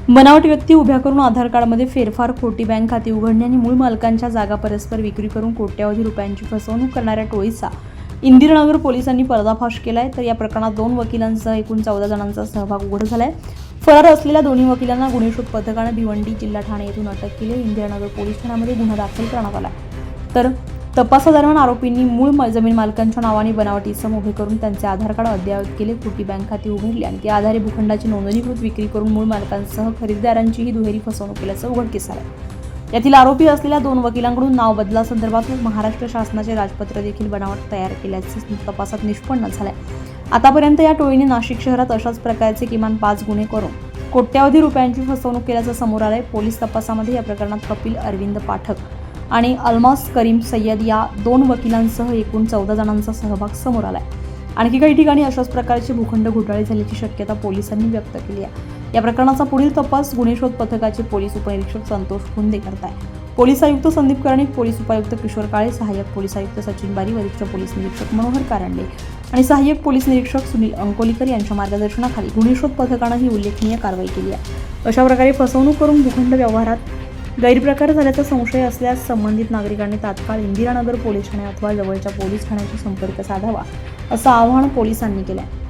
बनावट व्यक्ती उभ्या करून आधार कार्डमध्ये फेरफार, खोटी बँक खाती उघडणे आणि मूळ मालकांच्या जागा परस्पर विक्री करून कोट्यवधी रुपयांची फसवणूक करणाऱ्या टोळीचा इंदिरानगर पोलिसांनी पर्दाफाश केलाय। तर या प्रकरणात 2 वकिलांसह एकूण 14 जणांचा सहभाग उघड झालाय। फरार असलेल्या दोन्ही वकिलांना गुन्हे शोध पथकाने भिवंडी जिल्हा ठाणे येथून अटक केली। इंदिरानगर पोलीस ठाण्यामध्ये गुन्हा दाखल करण्यात आला। तर तपासादरम्यान आरोपींनी मूळ जमीन मालकांच्या नावाने बनावट इसम उभे करून त्यांचे आधार कार्ड अद्ययावत केले, खोटी बँक खाती उघडली आणि त्या आधारे भूखंडाची नोंदणीकृत विक्री करून मूळ मालकांसह खरेदीदारांचीही दुहेरी फसवणूक केल्याचं उघडकीस आलं। यातील आरोपी असलेल्या 2 वकिलांकडून नाव बदलासंदर्भात महाराष्ट्र शासनाचे राजपत्र देखील बनावट तयार केल्याचे तपासात निष्पन्न झालंय। आतापर्यंत या टोळीने नाशिक शहरात अशाच प्रकारचे किमान 5 गुन्हे करून कोट्यवधी रुपयांची फसवणूक केल्याचं समोर आलंय। पोलीस तपासामध्ये या प्रकरणात कपिल अरविंद पाठक आणि अल्मास करीम सय्यद या 2 वकिलांसह एकूण 14 जणांचा सहभाग समोर आलाय। आणखी काही ठिकाणी अशाच प्रकारचे भूखंड घोटाळे झाल्याची शक्यता पोलिसांनी व्यक्त केली आहे। या प्रकरणाचा पुढील तपास गुन्हे शोध पथकाचे पोलीस उपनिरीक्षक संतोष खुंदे करताय। पोलीस आयुक्त संदीप कर्णिक, पोलीस उपायुक्त किशोर काळे, सहाय्यक पोलीस आयुक्त सचिन बारी, वरिष्ठ पोलीस निरीक्षक मनोहर कारंडे आणि सहाय्यक पोलीस निरीक्षक सुनील अंकोलीकर यांच्या मार्गदर्शनाखाली गुन्हे शोध पथकानं ही उल्लेखनीय कारवाई केली आहे। अशा प्रकारे फसवणूक करून भूखंड व्यवहारात गैरप्रकार झाल्याचा संशय असल्यास संबंधित नागरिकांनी तात्काळ इंदिरानगर पोलीस ठाणे अथवा जवळच्या पोलीस ठाण्याशी संपर्क साधावा, असं आवाहन पोलिसांनी केलं आहे।